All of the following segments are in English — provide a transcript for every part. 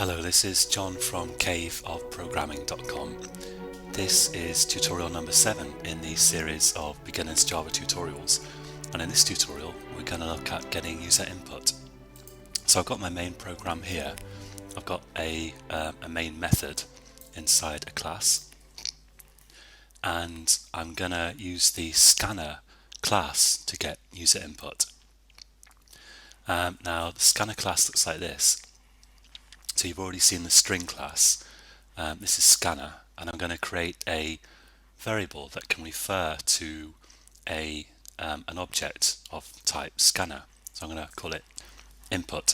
Hello, this is John from caveofprogramming.com. This is tutorial number 7 in the series of beginners Java tutorials, and in this tutorial we're going to look at getting user input. So I've got my main program here. I've got a main method inside a class, and I'm going to use the scanner class to get user input. Now the scanner class looks like this. So you've already seen the string class. This is scanner, and I'm going to create a variable that can refer to an object of type scanner. So I'm going to call it input.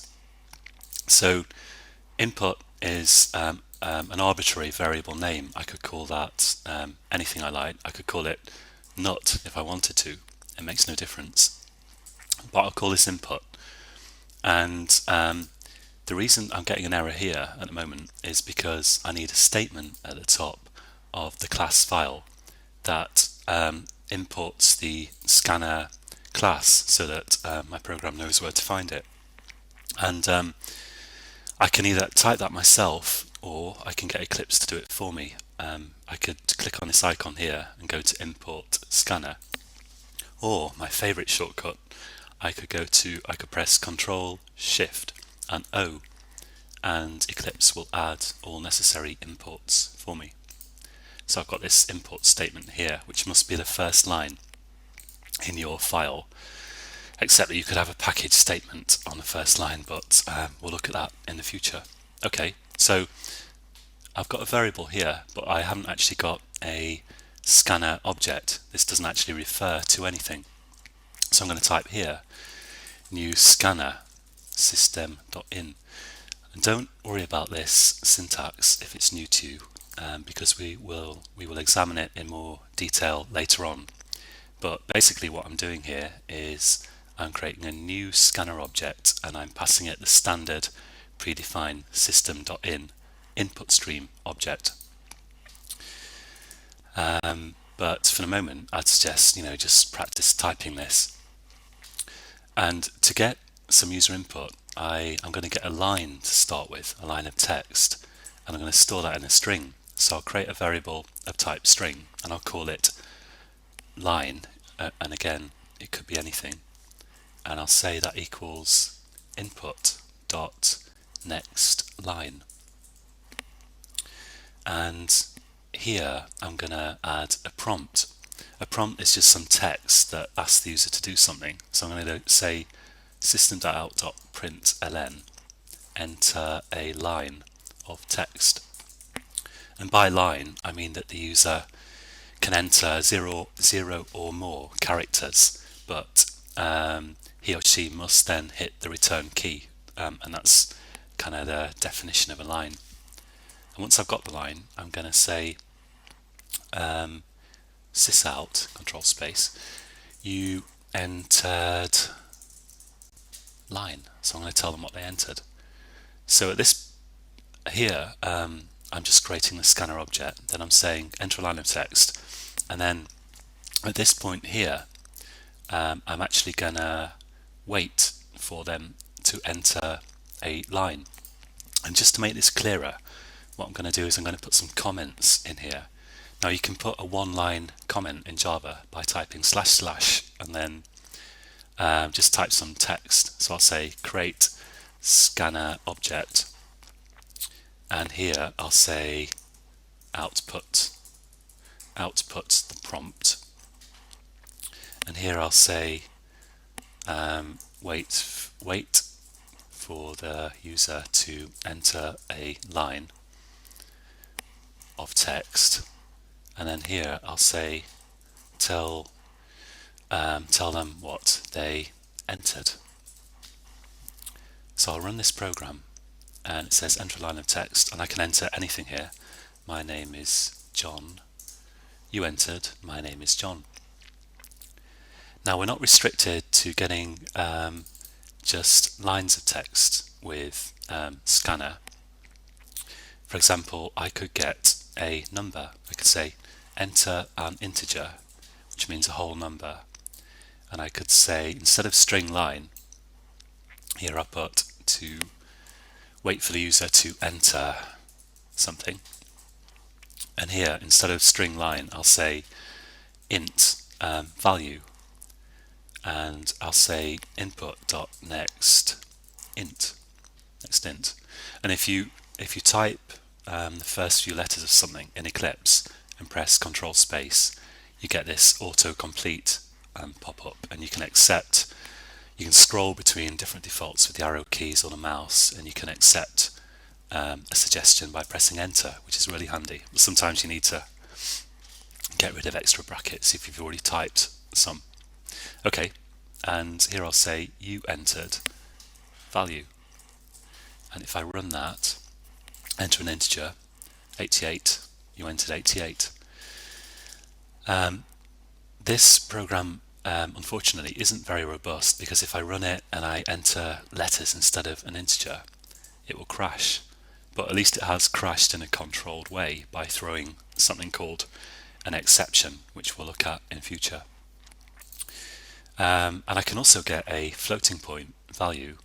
So input is an arbitrary variable name. I could call that anything I like. I could call it nut if I wanted to. It makes no difference. But I'll call this input. And the reason I'm getting an error here at the moment is because I need a statement at the top of the class file that imports the scanner class so that my program knows where to find it. And I can either type that myself, or I can get Eclipse to do it for me. I could click on this icon here and go to import scanner, or my favorite shortcut, I could press Control Shift and O, and Eclipse will add all necessary imports for me. So I've got this import statement here, which must be the first line in your file, except that you could have a package statement on the first line, but we'll look at that in the future. Okay, so I've got a variable here, but I haven't actually got a scanner object. This doesn't actually refer to anything. So I'm going to type here new scanner system.in. And don't worry about this syntax if it's new to you, because we will examine it in more detail later on. But basically what I'm doing here is I'm creating a new scanner object, and I'm passing it the standard predefined system.in input stream object. But for the moment I'd suggest just practice typing this. And to get some user input, I'm going to get a line to start with, a line of text, and I'm going to store that in a string. So I'll create a variable of type string, and I'll call it line, and again it could be anything, and I'll say that equals input dot next line. And here I'm going to add a prompt. A prompt is just some text that asks the user to do something. So I'm going to say system.out.println, enter a line of text. And by line I mean that the user can enter zero or more characters, but he or she must then hit the return key, and that's kind of the definition of a line. And once I've got the line, I'm going to say sysout, control space, you entered line. So I'm going to tell them what they entered. So at this here, I'm just creating the scanner object, then I'm saying enter a line of text, and then at this point here I'm actually going to wait for them to enter a line. And just to make this clearer, what I'm going to do is I'm going to put some comments in here. Now you can put a one-line comment in Java by typing // and then just type some text. So I'll say create scanner object, and here I'll say output the prompt, and here I'll say wait for the user to enter a line of text, and then here I'll say tell them what they entered. So I'll run this program, and it says enter a line of text, and I can enter anything here. My name is John. You entered, my name is John. Now we're not restricted to getting just lines of text with scanner. For example, I could get a number. I could say enter an integer, which means a whole number, and I could say instead of string line, here I put to wait for the user to enter something. And here, instead of string line, I'll say int value, and I'll say input.next int, next int. And if you type the first few letters of something in Eclipse and press Control Space, you get this autocomplete pop up, and you can scroll between different defaults with the arrow keys or the mouse, and you can accept a suggestion by pressing enter, which is really handy. But sometimes you need to get rid of extra brackets if you've already typed some. Okay, and here I'll say you entered value, and if I run that, enter an integer 88, you entered 88. This program unfortunately isn't very robust, because if I run it and I enter letters instead of an integer, it will crash. But at least it has crashed in a controlled way by throwing something called an exception, which we'll look at in future. And I can also get a floating point value.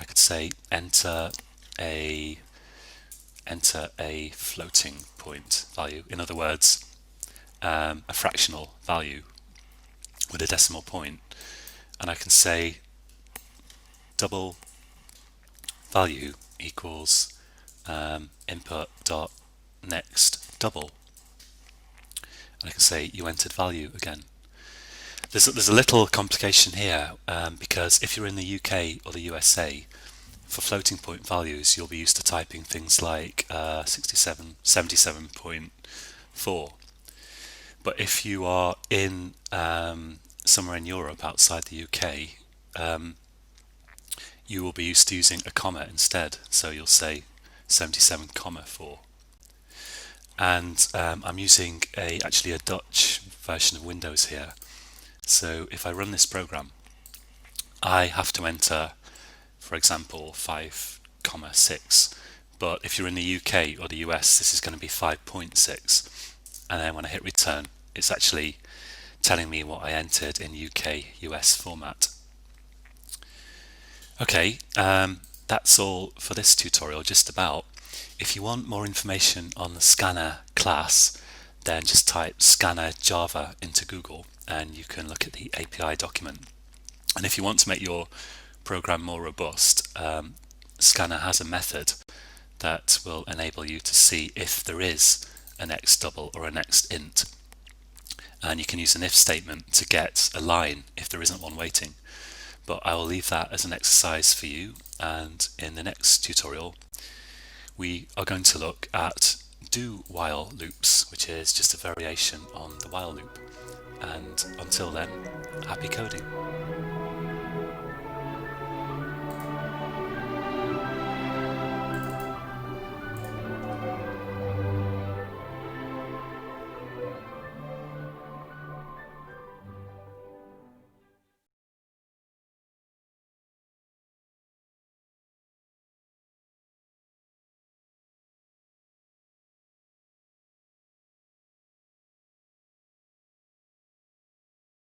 I could say enter a floating point value. In other words, a fractional value with a decimal point, and I can say double value equals input dot next double, and I can say you entered value again. There's a little complication here, because if you're in the UK or the USA, for floating point values you'll be used to typing things like 77.4. But if you are in somewhere in Europe outside the UK, you will be used to using a comma instead. So you'll say 77,4. And I'm using actually a Dutch version of Windows here. So if I run this program, I have to enter, for example, 5,6. But if you're in the UK or the US, this is going to be 5.6. And then when I hit return, it's actually telling me what I entered in UK US format. Okay, that's all for this tutorial, just about. If you want more information on the Scanner class, then just type Scanner Java into Google and you can look at the API document. And if you want to make your program more robust, Scanner has a method that will enable you to see if there is a next double or a next int. And you can use an if statement to get a line if there isn't one waiting. But I will leave that as an exercise for you, and in the next tutorial we are going to look at do while loops, which is just a variation on the while loop. And until then, happy coding.